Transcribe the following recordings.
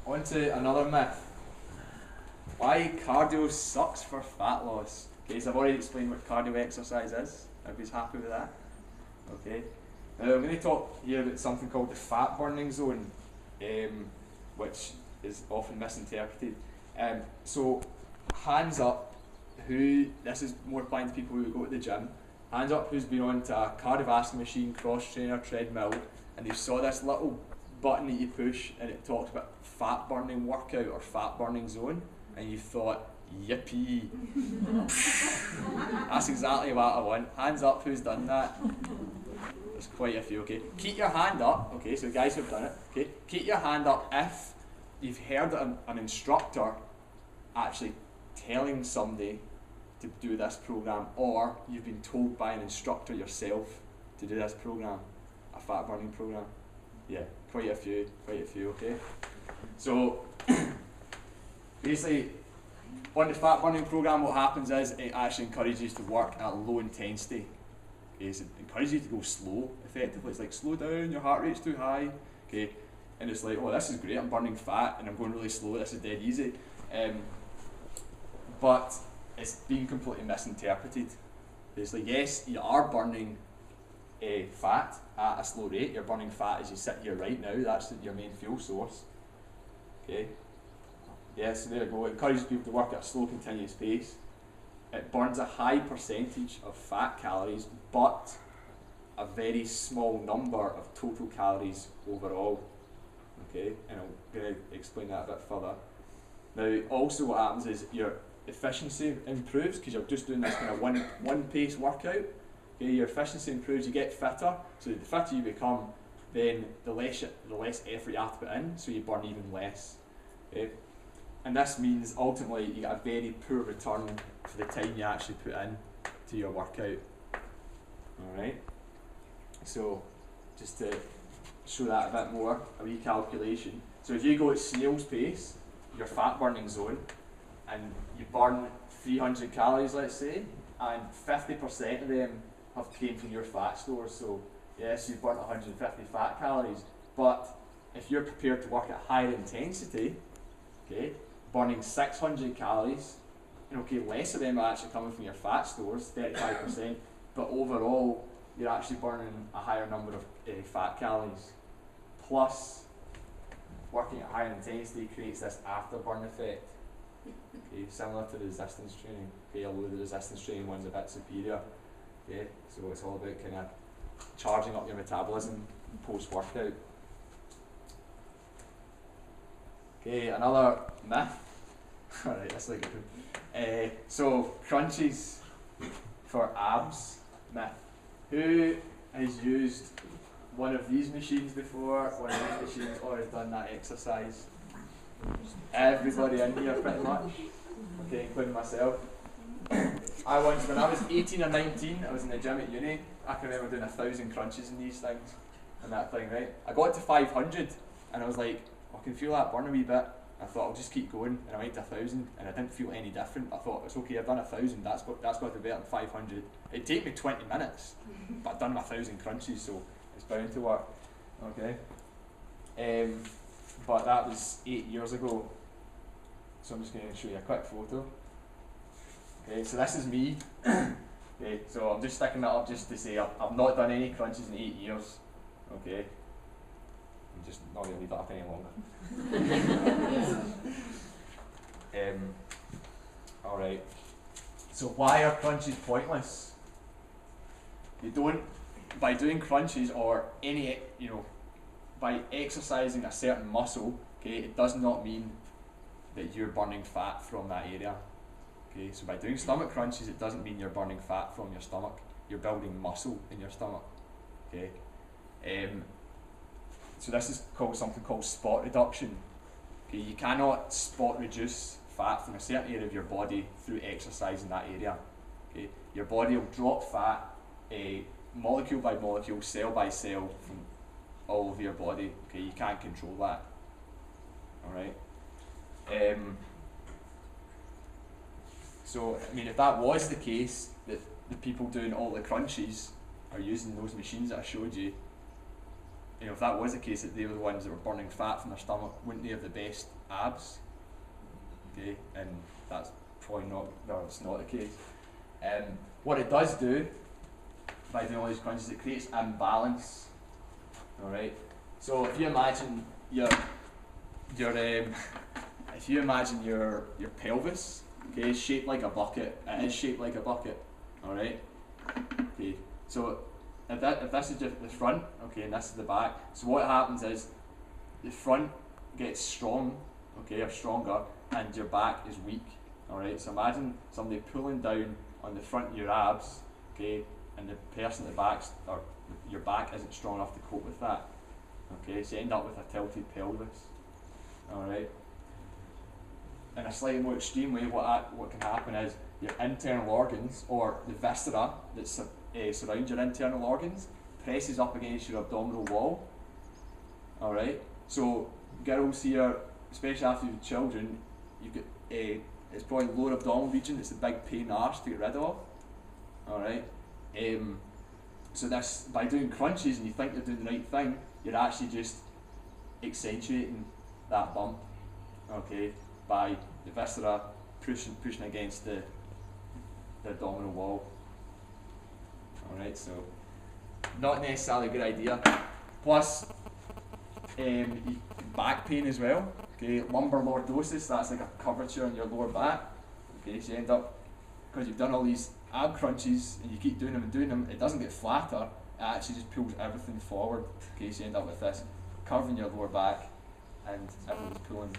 On to another myth. Why cardio sucks for fat loss. Okay, so I've already explained what cardio exercise is. Everybody's happy with that? Okay. Now I'm going to talk here about something called the fat burning zone, which is often misinterpreted. So hands up, this is more applying to people who go to the gym, hands up who's been on to a cardiovascular machine, cross trainer, treadmill, and you saw this little button that you push and it talks about fat burning workout or fat burning zone, and you thought, yippee. That's exactly what I want. Hands up who's done that. There's quite a few, okay. Keep your hand up, okay, so guys who've done it, okay. Keep your hand up if you've heard an instructor actually telling somebody to do this program, or you've been told by an instructor yourself to do this program, a fat burning program. Yeah, quite a few, okay. So basically, on the fat burning program, what happens is it actually encourages you to work at low intensity. Okay, so it encourages you to go slow, effectively. It's like, slow down, your heart rate's too high. Okay, and it's like, oh, this is great, I'm burning fat and I'm going really slow, this is dead easy. But it's being completely misinterpreted. Basically, yes, you are burning fat at a slow rate. You're burning fat as you sit here right now. That's your main fuel source. Okay. Yes, so there you go. It encourages people to work at a slow, continuous pace. It burns a high percentage of fat calories, but a very small number of total calories overall. Okay, and I'm going to explain that a bit further. Now, also what happens is your efficiency improves because you're just doing this kind of one pace workout. Okay, your efficiency improves, you get fitter. So the fitter you become, then the less effort you have to put in, so you burn even less. Okay? And this means ultimately you get a very poor return for the time you actually put in to your workout. Alright? So just to show that a bit more, a recalculation. So if you go at snail's pace, your fat burning zone, and you burn 300 calories, let's say, and 50% of them have came from your fat stores. So yes, you've burnt 150 fat calories, but if you're prepared to work at higher intensity, okay, burning 600 calories, and okay, less of them are actually coming from your fat stores, 35%, but overall you're actually burning a higher number of fat calories. Plus, working at higher intensity creates this afterburn effect. Okay, similar to the resistance training. Okay, although the resistance training one's a bit superior. Okay, so it's all about kind of charging up your metabolism post-workout. Okay, another myth. Alright, that's like a good. So crunches for abs myth. Who has used one of these machines before, one of these machines, or has done that exercise? Everybody in here pretty much. Okay, including myself. I once, when I was 18 or 19, I was in the gym at uni. I can remember doing 1,000 crunches in these things and that thing, right? I got to 500 and I was like, I can feel that burn a wee bit. I thought I'll just keep going, and I went to 1,000 and I didn't feel any different. I thought it's okay, I've done 1,000, that's got to be better than 500. It'd take me 20 minutes, but I've done my 1,000 crunches, so it's bound to work. Okay. But that was 8 years ago. So I'm just going to show you a quick photo. Okay, so this is me. Okay, so I'm just sticking that up just to say I've not done any crunches in 8 years. Okay. I'm just not going to leave that up any longer. Alright. So why are crunches pointless? You don't, by doing crunches or any, by exercising a certain muscle, okay, it does not mean that you're burning fat from that area. Okay, so by doing stomach crunches, it doesn't mean you're burning fat from your stomach. You're building muscle in your stomach. Okay. So this is called something called spot reduction. Okay, you cannot spot reduce fat from a certain area of your body through exercise in that area. Okay, your body will drop fat, molecule by molecule, cell by cell, from all over your body. Okay, you can't control that. All right. So I mean, if that was the case, that the people doing all the crunches are using those machines that I showed you, if that was the case, that they were the ones that were burning fat from their stomach, wouldn't they have the best abs? Okay, and that's probably not, no, it's not the case. What it does do, by doing all these crunches, it creates imbalance. Alright? So if you imagine if you imagine your pelvis, okay, is shaped like a bucket, it is shaped like a bucket. Alright? Okay, so if this is just the front, okay, and this is the back, so what happens is the front gets strong, okay, or stronger, and your back is weak. Alright, so imagine somebody pulling down on the front of your abs, okay, and the person at the back, or your back isn't strong enough to cope with that. Okay, so you end up with a tilted pelvis. Alright. In a slightly more extreme way, what can happen is your internal organs, or the viscera that surrounds your internal organs, presses up against your abdominal wall. Alright, so girls here, especially after you've children, you've got it's probably lower abdominal region, it's a big pain in the arse to get rid of. Alright, so this, by doing crunches and you think you're doing the right thing, you're actually just accentuating that bump, okay, by the viscera pushing against the abdominal wall. Alright, so not necessarily a good idea. Plus, back pain as well. Okay, lumbar lordosis, that's like a curvature in your lower back. Okay, so you end up, because you've done all these ab crunches and you keep doing them, it doesn't get flatter, it actually just pulls everything forward. Okay, so you end up with this curve in your lower back and everything's pulling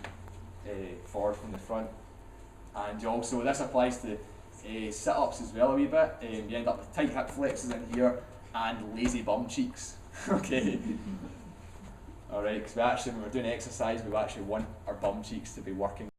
forward from the front. And you also, this applies to sit-ups as well a wee bit. You end up with tight hip flexors in here and lazy bum cheeks. Okay. Alright, because when we're doing exercise, we actually want our bum cheeks to be working